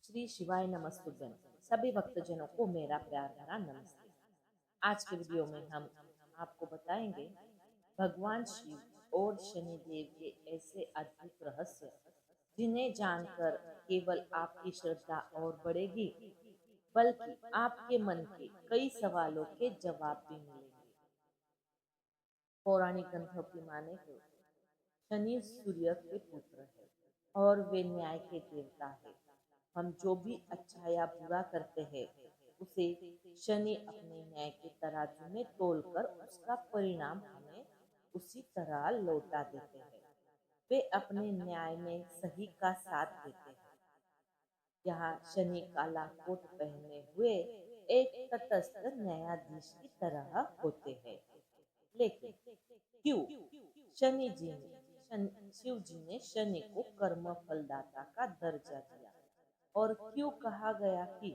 श्री शिवाय नमस्तुभ्यम। सभी भक्तजनों को मेरा प्यार भरा नमस्ते। आज के वीडियो में हम आपको बताएंगे भगवान शिव और शनिदेव के ऐसे अद्भुत रहस्य जिन्हें जानकर केवल आपकी श्रद्धा और बढ़ेगी, बल्कि आपके मन के कई सवालों के जवाब भी मिलेंगे। पौराणिक ग्रंथों की माने तो शनि सूर्य के पुत्र है और वे न्याय के देवता है। हम जो भी अच्छा या बुरा करते हैं, उसे शनि अपने न्याय के तराजू में तोलकर उसका परिणाम हमें उसी तरह लौटा देते हैं। वे अपने न्याय में सही का साथ देते हैं। यहाँ शनि काला कोट पहने हुए एक तटस्थ न्यायाधीश की तरह होते हैं। लेकिन क्यों शिव जी ने शनि को कर्म फलदाता का दर्जा दिया, और क्यों कहा गया कि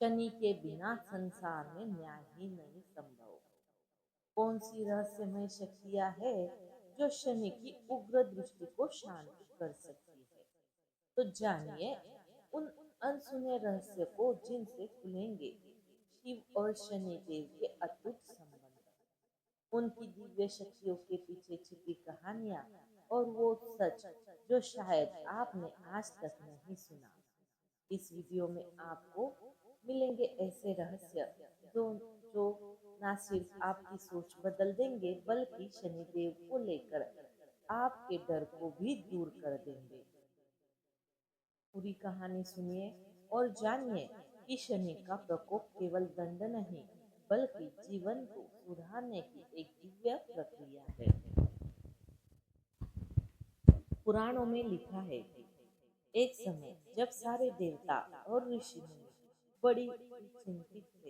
शनि के बिना संसार में न्याय ही नहीं संभव? कौन सी रहस्यमय शक्तियां है जो शनि की उग्र दृष्टि को शांत कर सकती है? तो जानिए उन अनसुने रहस्य को जिनसे खुलेंगे शिव और शनि देव के अटूट संबंध, उनकी दिव्य शक्तियों के पीछे छिपी कहानियां और वो सच जो शायद आपने आज तक नहीं सुना। इस वीडियो में आपको मिलेंगे ऐसे रहस्य जो जो ना सिर्फ आपकी सोच बदल देंगे, बल्कि शनिदेव को लेकर आपके डर को भी दूर कर देंगे। पूरी कहानी सुनिए और जानिए कि शनि का प्रकोप केवल दंड नहीं, बल्कि जीवन को सुधारने की एक दिव्य प्रक्रिया है। पुराणों में लिखा है कि एक समय जब सारे देवता और ऋषि मुनि बड़ी चिंतित थे।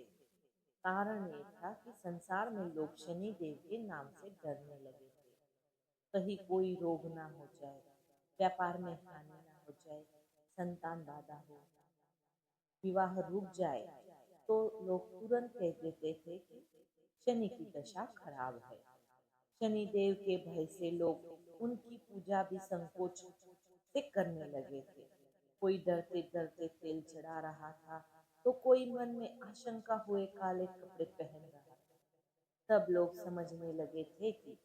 कारण ये था कि संसार में लोग शनि देव के नाम से डरने लगे थे। कहीं कोई रोग ना हो जाए, व्यापार में हानि ना हो जाए, संतान बाधा हो, विवाह रुक जाए, तो लोग तुरंत कह देते थे कि शनि की दशा खराब है। शनि देव के भय से लोग उनकी पूजा भी संकोच से करने लगे थे। कोई डरते डरते तेल चढ़ा रहा था, तो कोई मन में आशंका हुए काले कपड़े पहन रहा था। तब लोग समझने लगे थे कि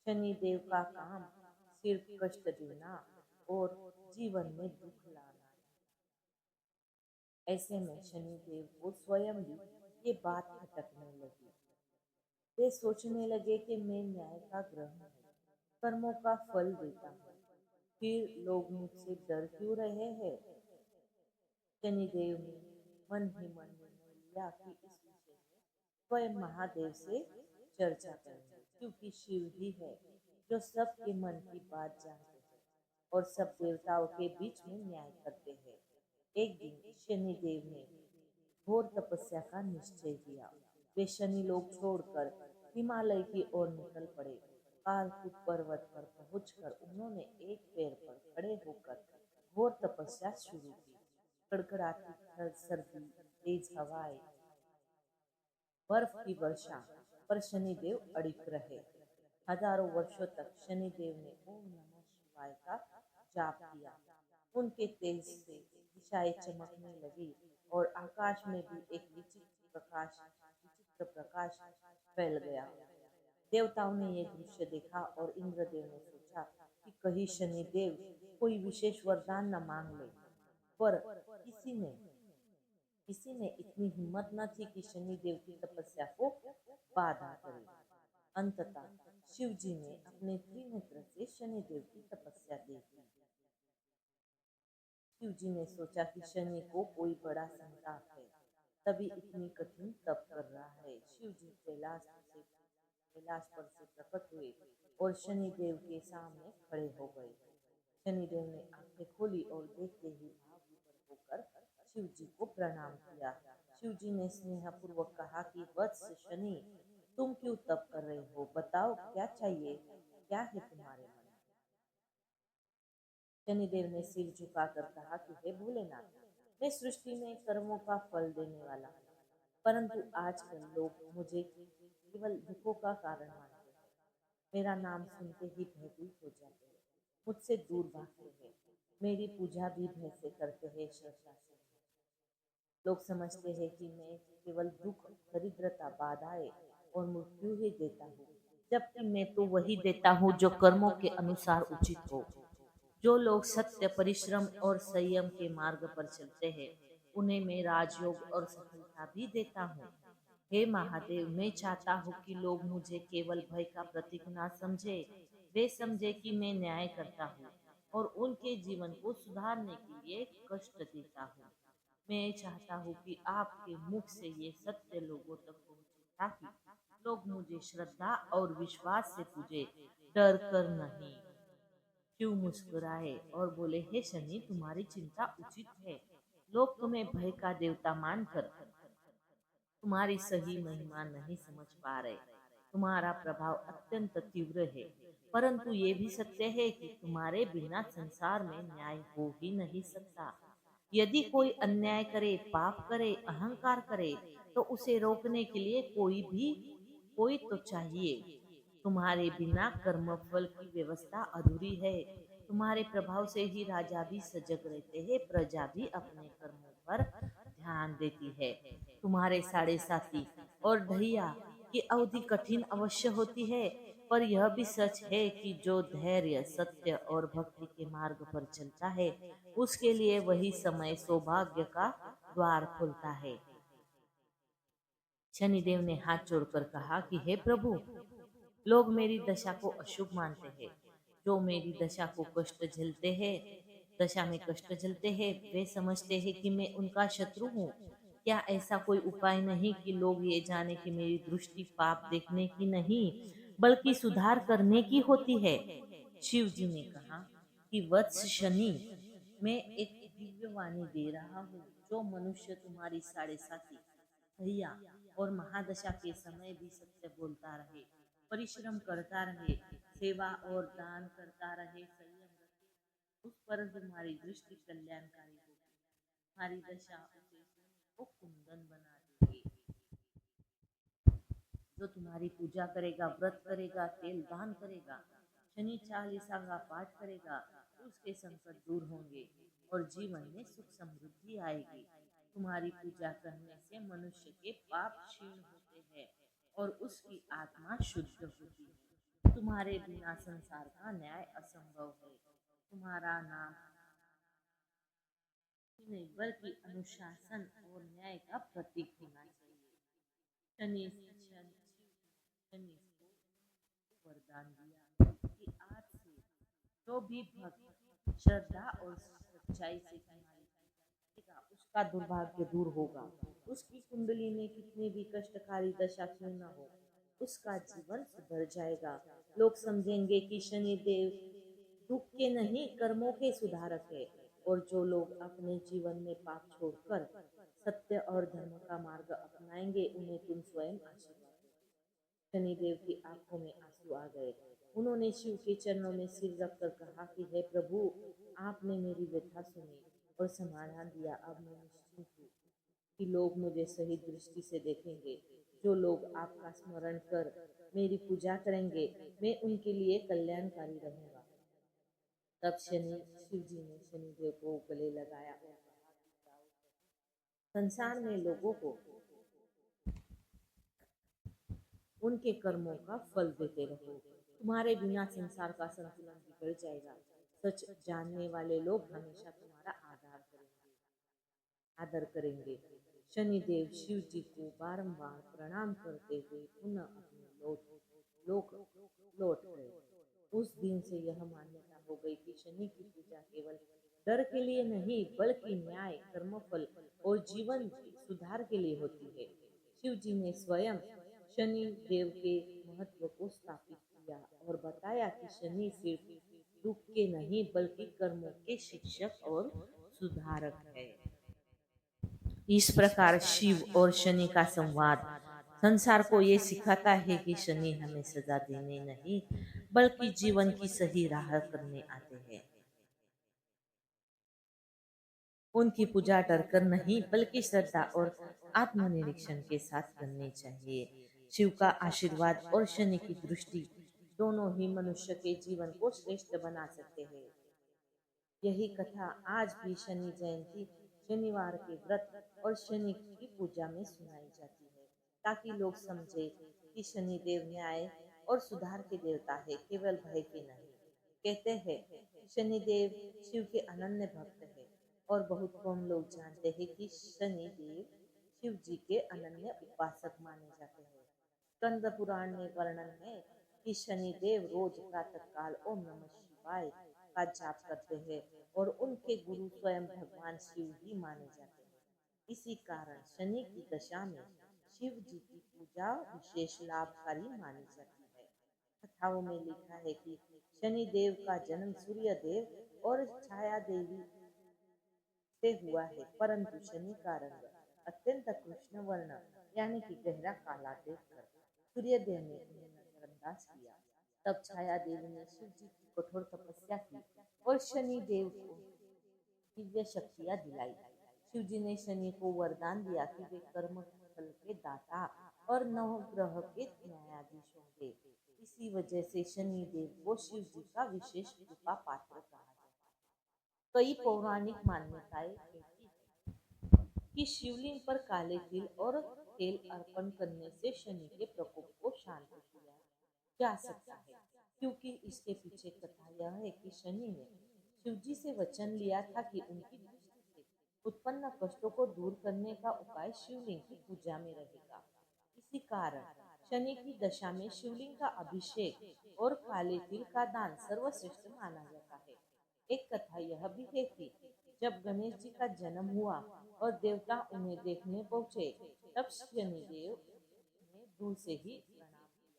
शनि देव का काम सिर्फ कष्ट देना और जीवन में दुख लाना है। ऐसे में शनि देव को स्वयं भी ये बात खटकने लगी। वे सोचने लगे कि मैं न्याय का ग्रह हूँ, कर्मों का फल देता हूँ, फिर लोग मुझसे डर क्यों रहे हैं? शनिदेव ने मन ही मन निर्णय लिया कि इस विषय में स्वयं महादेव से चर्चा करेंगे, क्योंकि शिव ही है जो सबके मन की बात जानते हैं और सब देवताओं के बीच में न्याय करते हैं। एक दिन शनिदेव ने घोर तपस्या का निश्चय किया। वे शनि लोक छोड़कर हिमालय की ओर निकल पड़े। कालकूट पर्वत पर पहुंचकर उन्होंने एक पैर पर खड़े होकर घोर तपस्या शुरू की। कड़कड़ाती सर्दी, तेज हवाएं, बर्फ की वर्षा, पर शनिदेव अड़िग रहे। हजारों वर्षों तक शनिदेव ने ओम नमः शिवाय का जाप किया। उनके तेज से दिशाएं चमकने लगी और आकाश में भी एक विचित्र प्रकाश फैल गया। देवताओं ने यह दृश्य देखा और इंद्रदेव ने सोचा कि कहीं शनिदेव कोई विशेष वरदान न मांग ले, पर किसी ने इतनी हिम्मत न थी कि शनिदेव की तपस्या को बाधा करे। अंततः शिव जी ने अपने त्रिनेत्र से शनिदेव की तपस्या देखी। शिव जी ने सोचा कि शनि को कोई बड़ा संताप है, तभी इतनी कठिन तप कर रहा है। शिव जी कैलाश पर से प्रकट हुए और शनिदेव के सामने खड़े हो गए। शनिदेव ने आंखें खोली और देखते ही भाव विभोर होकर शिव जी को प्रणाम किया। शिव जी ने स्नेहपूर्वक कहा कि वत्स शनि, तुम क्यों तप कर रहे हो? बताओ क्या चाहिए, क्या है तुम्हारे मन में? शनिदेव ने सिर झुकाकर कहा कि हे भोलेनाथ, मैं सृष्टि में कर्मों का फल देने वाला हूँ, परंतु आजकल लोग मुझे केवल दुखों का कारण मानते हैं। मेरा नाम सुनते ही भयभीत हो जाते हैं, मुझसे दूर भागते हैं। मेरी पूजा भी भय से करते हैं, श्रद्धा से। लोग समझते हैं कि मैं केवल दुख, दरिद्रता, बाधाएं और मृत्यु ही देता हूँ, जबकि मैं तो वही देता हूँ जो कर्मों के अनुसार उचित हो। जो लोग सत्य, परिश्रम और संयम के मार्ग पर चलते हैं, उन्हें मैं राजयोग और सफलता भी देता हूँ। हे महादेव, मैं चाहता हूँ कि लोग मुझे केवल भय का प्रतीक ना समझे, वे समझे कि मैं न्याय करता हूँ और उनके जीवन को सुधारने के लिए कष्ट देता हूँ। मैं चाहता हूँ कि आपके मुख से ये सत्य लोगों तक पहुँचे, ताकि लोग मुझे श्रद्धा और विश्वास से पूजे, डर कर नहीं। शिव मुस्कुराए और बोले, हे शनि, तुम्हारी चिंता उचित है। लोग तुम्हें भय का देवता मानकर तुम्हारी सही महिमा नहीं समझ पा रहे। तुम्हारा प्रभाव अत्यंत तीव्र है, परंतु ये भी सत्य है कि तुम्हारे बिना संसार में न्याय हो ही नहीं सकता। यदि कोई अन्याय करे, पाप करे, अहंकार करे, तो उसे रोकने के लिए कोई तो चाहिए। तुम्हारे बिना कर्मफल की व्यवस्था अधूरी है। तुम्हारे प्रभाव से ही राजा भी सजग रहते हैं, प्रजा भी अपने कर्मों पर ध्यान देती है। तुम्हारे साढ़े साथी और ढैया की अवधि कठिन अवश्य होती है, पर यह भी सच है कि जो धैर्य, सत्य और भक्ति के मार्ग पर चलता है, उसके लिए वही समय सौभाग्य का द्वार खोलता है। शनिदेव ने हाथ जोड़कर कहा कि हे प्रभु, लोग मेरी दशा को अशुभ मानते हैं। जो मेरी दशा में कष्ट झेलते हैं, वे समझते हैं कि मैं उनका शत्रु हूँ। क्या ऐसा कोई उपाय नहीं कि लोग ये जाने कि मेरी दृष्टि पाप देखने की नहीं, बल्कि सुधार करने की होती है? शिव जी ने कहा कि वत्स शनि, मैं एक दिव्य वाणी दे रहा हूँ। जो मनुष्य तुम्हारी साढ़े साथी, भैया और महादशा के समय भी सत्य बोलता रहे, परिश्रम करता रहे, सेवा और दान करता रहे, संयम रखे, उस पर तुम्हारी दृष्टि कल्याणकारी होगी। तुम्हारी दशा उसे सोने को कुंदन बना देगी। जो तुम्हारी पूजा करेगा, व्रत करेगा, तेल दान करेगा, शनि चालीसा का पाठ करेगा, उसके संकट दूर होंगे और जीवन में सुख समृद्धि आएगी। तुम्हारी पूजा करने से मनुष्य के पाप क्षीण होते हैं और उसकी आत्मा शुद्ध होती है। तुम्हारे बिना संसार का न्याय असंभव है। तुम्हारा नाम ही नहीं, बल्कि अनुशासन और न्याय का प्रतीक होना चाहिए। शनि शनि शनि को वरदान दिया कि आज से जो भी भक्त श्रद्धा और सच्चाई से तुम्हारी पूजा करेगा, उसका दुर्भाग्य दूर होगा। उसकी कुंडली में कितनी भी कष्टकारी दशा क्यों न हो, उसका जीवन सुधर जाएगा। लोग समझेंगे कि शनि देव दुख के नहीं, कर्मों के सुधारक है। और जो लोग अपने जीवन में पाप छोड़कर सत्य और धर्म का मार्ग अपनाएंगे, उन्हें तुम स्वयं आशीर्वाद दोगे। शनिदेव की आंखों में आंसू आ गए। उन्होंने शिव के चरणों में सिर रखकर कहा कि हे प्रभु, आपने मेरी व्यथा सुनी और समाधान दिया। अब मैं निश्चिंत हूँ कि लोग मुझे सही दृष्टि से देखेंगे। जो लोग आपका स्मरण कर मेरी पूजा करेंगे, मैं उनके लिए कल्याणकारी रहूंगा। तब शिव जी ने शनिदेव को गले लगाया और कहा कि जाओ शनि, संसार में लोगों को उनके कर्मों का फल देते रहो। तुम्हारे बिना संसार का संतुलन बिगड़ जाएगा। सच जानने वाले लोग हमेशा तुम्हारा आदर करेंगे। शनिदेव शिव जी को बारंबार प्रणाम करते हुए पुनः अपने लोक लौट गए। उस दिन से यह मान्यता हो गई कि शनि की पूजा केवल डर के लिए नहीं, बल्कि न्याय, कर्मफल और जीवन सुधार के लिए होती है। शिव जी ने स्वयं शनि देव के महत्व को स्थापित किया और बताया कि शनि सिर्फ दुख के नहीं, बल्कि कर्मों के शिक्षक और सुधारक है। इस प्रकार शिव और शनि का संवाद संसार को ये सिखाता है कि शनि हमें सजा देने नहीं, बल्कि जीवन की सही राह करने आते हैं। उनकी पूजा डर कर नहीं, बल्कि श्रद्धा और आत्मनिरीक्षण के साथ करनी चाहिए। शिव का आशीर्वाद और शनि की दृष्टि दोनों ही मनुष्य के जीवन को श्रेष्ठ बना सकते हैं। यही कथा आज भी शनि जयंती, शनिवार के व्रत और शनि की पूजा में सुनाई जाती है, ताकि लोग समझे कि शनि देव न्याय और सुधार के देवता है, केवल भय के नहीं। कहते हैं शनि देव शिव के अनन्य भक्त है, और बहुत कम लोग जानते हैं कि शनि देव शिव जी के अनन्य उपासक माने जाते हैं। स्कंद पुराण में वर्णन है कि शनि देव रोज प्रातः काल ओम नमः शिवाय का जाप करते हैं, और उनके गुरु स्वयं भगवान शिव ही माने जाते हैं। इसी कारण शनि की दशा में शिव जी की पूजा विशेष लाभकारी मानी जाती है। कथाओं में लिखा है कि शनि देव का जन्म सूर्य देव और छाया देवी से हुआ है, परंतु शनि का रंग अत्यंत कृष्ण वर्ण यानी कि गहरा काला देखकर सूर्य देव ने उन्हें नजरअंदाज किया। तब छाया देवी ने शिव जी की कठोर तपस्या की और शनि देव को दिव्य शक्तियां दिलाई। शिव जी ने शनि को वरदान दिया कि वे कर्म फल के दाता और नवग्रह के न्यायाधीश होंगे। इसी वजह से शनि देव को शिव जी का विशेष कृपा पात्र कहा जाता है। कई पौराणिक मान्यताएं कहती है कि शिवलिंग पर काले तिल और तेल अर्पण करने से शनि के प्रकोप को शांत किया जा सकता है, क्योंकि इसके पीछे कथा यह है कि शनि ने शिव जी से वचन लिया था कि उनकी दृष्टि से उत्पन्न कष्टों को दूर करने का उपाय शिवलिंग की पूजा में रहेगा। इसी कारण शनि की दशा में शिवलिंग का अभिषेक और काले तिल का दान सर्वश्रेष्ठ माना जाता है। एक कथा यह भी है कि जब गणेश जी का जन्म हुआ और देवता उन्हें देखने पहुंचे, तब शनिदेव ने दूर से ही प्रणाम किया।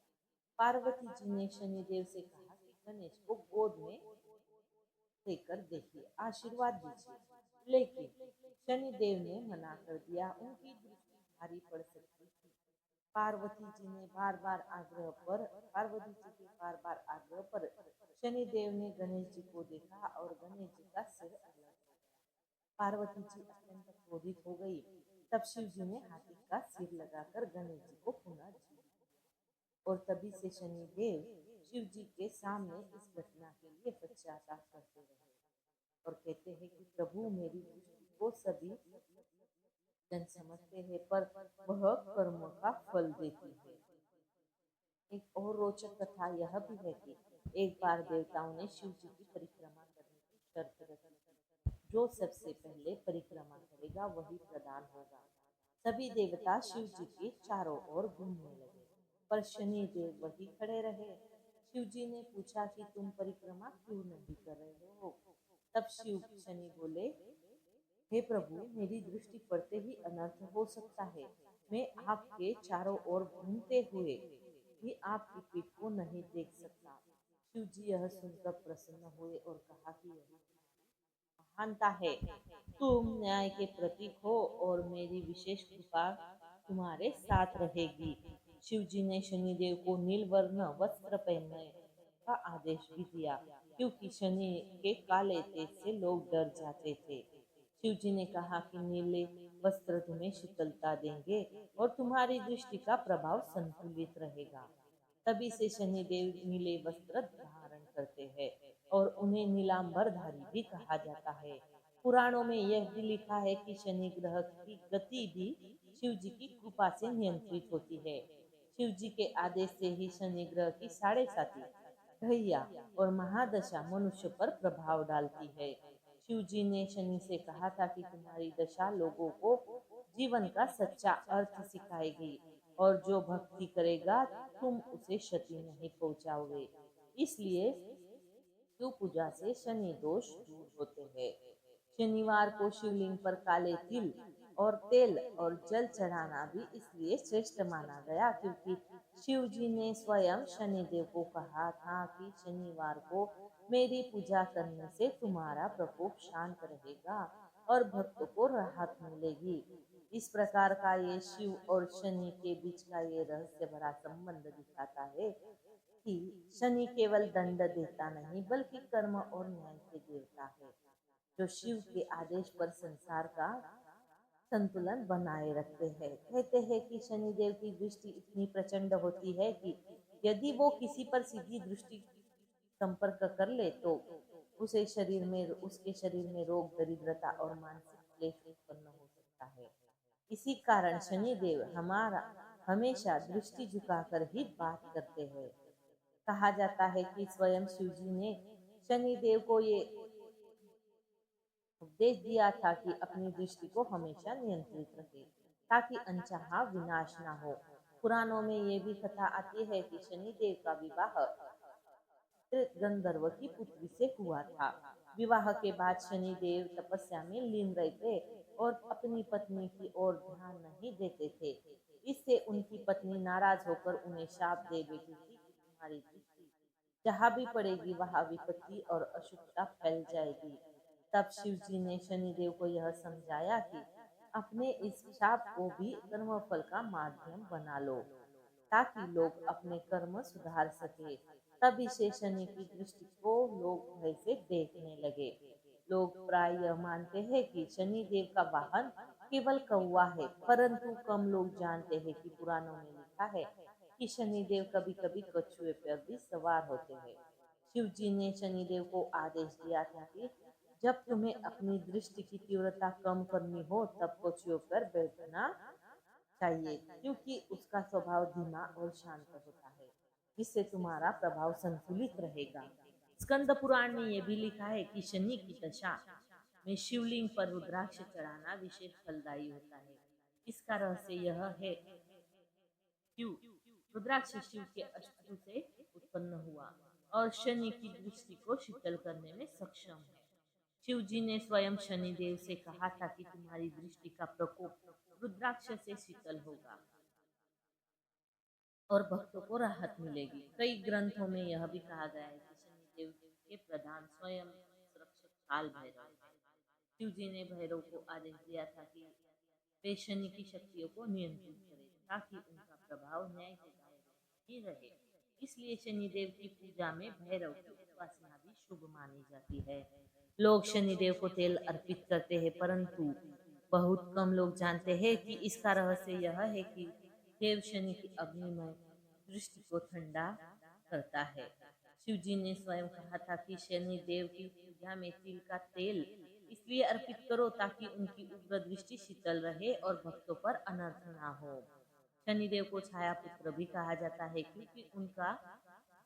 पार्वती जी ने शनिदेव से कहा कि गणेश को गोद में लेकर देखिए, आशीर्वाद दीजिए, लेकिन शनिदेव ने मना कर दिया, उनकी दृष्टि भारी पड़ सकती थी। पार्वती जी ने बार बार आग्रह पर पार्वती जी के बार बार आग्रह पर शनिदेव ने गणेश जी को देखा और गणेश जी का सिर अलग हो गया। पार्वती जी अत्यंत क्रोधित हो गई। तब शिव जी ने हाथी का सिर लगाकर गणेश जी को पुनः जीवित किया, और तभी से शनिदेव शिव जी के सामने इस घटना के लिए पश्चाताप करते रहे और कहते हैं कि प्रभु, मेरी दृष्टि को सभी जन समझते हैं, पर वह कर्म का फल देती है। एक और रोचक कथा यह भी है कि एक बार देवताओं ने शिव जी की परिक्रमा करने की शर्त रखी थी। जो सबसे पहले परिक्रमा करेगा वही प्रधान होगा। सभी देवता शिव जी के चारों ओर घूमने लगे, पर शनि देव वही खड़े रहे। शिव जी ने पूछा कि तुम परिक्रमा क्यों नहीं कर रहे हो? तब शिव शनि बोले, हे प्रभु, मेरी दृष्टि पड़ते ही अनर्थ हो सकता है। मैं आपके चारों ओर घूमते हुए भी आपकी पीठ को नहीं देख सकता। शिव जी यह सुनकर प्रसन्न हुए और कहा कि यही महानता है। तुम न्याय के प्रतीक हो और मेरी विशेष कृपा तुम्हारे साथ रहेगी। शिव जी ने शनिदेव को नील वर्ण वस्त्र पहनने का आदेश भी दिया, क्योंकि शनि के काले तेज से लोग डर जाते थे। शिव जी ने कहा कि नीले वस्त्र तुम्हें शीतलता देंगे और तुम्हारी दृष्टि का प्रभाव संतुलित रहेगा। तभी से शनिदेव नीले वस्त्र धारण करते हैं और उन्हें नीलांबरधारी भी कहा जाता है। पुराणों में यह भी लिखा है कि शनि ग्रह की गति भी शिव जी की कृपा से नियंत्रित होती है। शिव जी के आदेश से ही शनि ग्रह की साढ़े साती, ढैया और महादशा मनुष्य पर प्रभाव डालती है। शिव जी ने शनि से कहा था कि तुम्हारी दशा लोगों को जीवन का सच्चा अर्थ सिखाएगी, और जो भक्ति करेगा तुम उसे क्षति नहीं पहुंचाओगे। इसलिए शिव पूजा से शनि दोष दूर होते हैं। शनिवार को शिवलिंग पर काले तिल और तेल और जल चढ़ाना भी इसलिए श्रेष्ठ माना गया, क्योंकि शिव जी ने स्वयं शनिदेव को कहा था कि शनिवार को मेरी पूजा करने से तुम्हारा प्रकोप शांत रहेगा और भक्त को राहत मिलेगी। इस प्रकार का ये शिव और शनि के बीच का ये रहस्य भरा संबंध दिखाता है कि शनि केवल दंड देता नहीं, बल्कि कर्म और न्याय के देवता है, जो शिव के आदेश पर संसार का संतुलन बनाए रखते हैं। कहते हैं कि शनिदेव की दृष्टि इतनी प्रचंड होती है कि यदि वो किसी पर सीधी दृष्टि संपर्क कर ले तो उसके शरीर में रोग, दरिद्रता और मानसिक क्लेश उत्पन्न हो सकता है। इसी कारण शनिदेव हमारा हमेशा दृष्टि झुकाकर ही बात करते हैं। कहा जाता है कि स्वयं शिव जी ने शनिदेव को ये उपदेश दिया था कि अपनी दृष्टि को हमेशा नियंत्रित रखे ताकि अनचाहा विनाश ना हो। पुराणों में ये भी कथा आती है कि शनिदेव का विवाह गंधर्व की पुत्री से हुआ था। विवाह के बाद शनिदेव तपस्या में लीन रहते और अपनी पत्नी की ओर ध्यान नहीं देते थे। इससे उनकी पत्नी नाराज होकर उन्हें शाप दे बैठी थी कि तुम्हारी दृष्टि जहाँ भी पड़ेगी वहां विपत्ति और अशुभता फैल जाएगी। तब शिव जी ने शनिदेव को यह समझाया कि अपने इस शाप को भी कर्मफल का माध्यम बना लो ताकि लोग अपने कर्म सुधार सके। तभी से शनि की दृष्टि को लोग भय से देखने लगे। लोग प्राय यह मानते हैं कि शनि देव का वाहन केवल कौवा है, परंतु कम लोग जानते हैं कि पुराणों में लिखा है कि शनिदेव कभी कभी कछुए पर भी सवार होते हैं। शिव जी ने शनिदेव को आदेश दिया था कि जब तुम्हें अपनी दृष्टि की तीव्रता कम करनी हो तब कछुओं पर बैठना चाहिए, क्योंकि उसका स्वभाव धीमा और शांत होता है। इससे तुम्हारा प्रभाव संतुलित रहेगा। स्कंद पुराण में यह भी लिखा है कि शनि की दशा में शिवलिंग पर रुद्राक्ष चढ़ाना विशेष फलदायी होता है। इसका रहस्य यह है क्यों रुद्राक्ष शिव के अश्रु से उत्पन्न हुआ और शनि की दृष्टि को शीतल करने में सक्षम है। शिव जी ने स्वयं शनिदेव से कहा था कि तुम्हारी दृष्टि का प्रकोप रुद्राक्ष से शीतल होगा और भक्तों को राहत मिलेगी। कई ग्रंथों में यह भी कहा गया है कि शनिदेव के प्रधान स्वयं सुरक्षक काल भैरव है। शिव जी ने भैरव को आदेश दिया था कि वे शनि की शक्तियों को नियंत्रित करें ताकि उनका प्रभाव न्याय के दायरे में ही रहे। इसलिए शनिदेव की पूजा में भैरव की उपासना भी शुभ मानी जाती है। लोग शनिदेव को तेल अर्पित करते हैं, परंतु बहुत कम लोग जानते हैं कि इसका रहस्य यह है कि देव शनि की अग्निमय दृष्टि को ठंडा करता है। शिव जी ने स्वयं कहा था कि शनि देव की पूजा में तिल का तेल इसलिए अर्पित करो ताकि उनकी उग्र दृष्टि शीतल रहे और भक्तों पर अनर्थ ना हो। शनिदेव को छाया पुत्र भी कहा जाता है क्योंकि उनका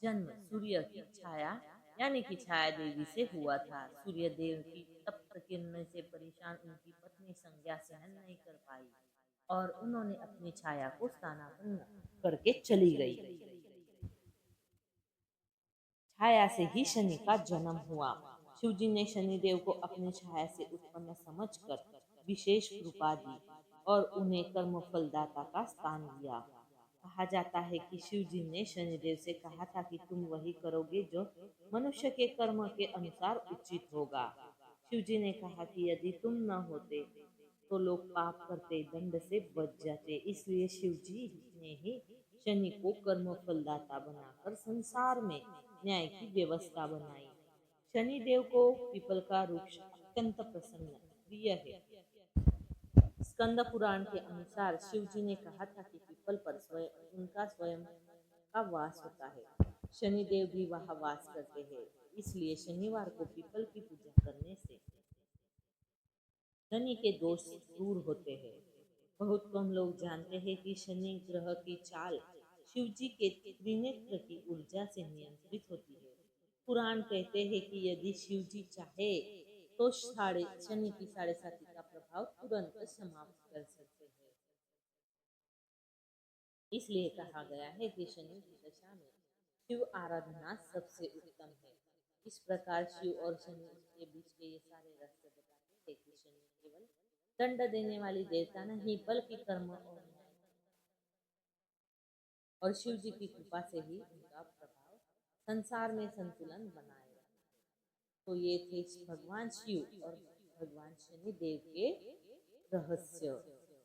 जन्म सूर्य की छाया यानी कि छाया देवी से हुआ था। सूर्य देव की तप्त किरण से परेशान उनकी पत्नी संज्ञा सहन नहीं कर पाई और उन्होंने अपनी छाया को स्थानापन्न करके चली गई। छाया से ही शनि का जन्म हुआ। शिवजी ने शनिदेव को अपनी छाया से उत्पन्न समझकर विशेष कृपा दी और उन्हें कर्म फलदाता का स्थान दिया। कहा जाता है कि शिव जी ने शनिदेव से कहा था कि तुम वही करोगे जो मनुष्य के कर्म के अनुसार उचित होगा। शिव जी ने कहा कि यदि तुम न होते तो लोग पाप करते दंड से बच जाते। इसलिए शिव जी ने ही शनि को कर्म फलदाता बनाकर संसार में न्याय की व्यवस्था बनाई। शनिदेव को पीपल का वृक्ष अत्यंत प्रसन्न प्रिय है। स्कंद पुराण के अनुसार शिव जी ने कहा था कि पीपल पर उनका स्वयं का वास होता है। शनिदेव भी वहाँ वास करते हैं। इसलिए शनिवार को पीपल की पूजा करने से शनि के दोष दूर होते हैं। बहुत कम लोग जानते हैं कि शनि ग्रह की चाल शिव जी के त्रिनेत्र की ऊर्जा से नियंत्रित होती है। पुराण कहते हैं कि यदि शिव जी चाहे तो साढ़े शनि की 7.5 का प्रभाव तुरंत समाप्त कर सकते हैं। इसलिए कहा गया है कि शनि की दशा में शिव आराधना सबसे उत्तम है। इस प्रकार शिव और शनि के बीच के ये सारे रहस्य बताते हैं कि शनि केवल दंड देने वाली देवता नहीं बल्कि कर्म और शिव जी की कृपा से ही उनका प्रभाव संसार में संतुलन बनाए रखा है। तो ये थे भगवान शिव और भगवान शनि देव के रहस्य,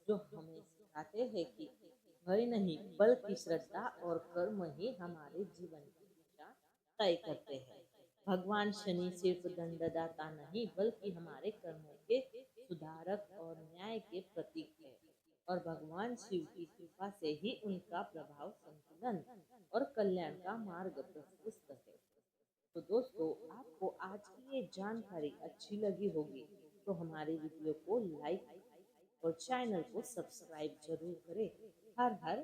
जो हमें सिखाते हैं कि भय नहीं बल्कि श्रद्धा और कर्म ही हमारे जीवन की दिशा तय करते हैं। भगवान शनि सिर्फ दंडदाता नहीं बल्कि हमारे कर्मों के सुधारक और न्याय के प्रतीक है और भगवान शिव की कृपा से ही उनका प्रभाव संतुलन और कल्याण का मार्ग प्रशस्त है। तो दोस्तों, आपको आज की ये जानकारी अच्छी लगी होगी तो हमारी वीडियो को लाइक और चैनल को सब्सक्राइब जरूर करें। हर हर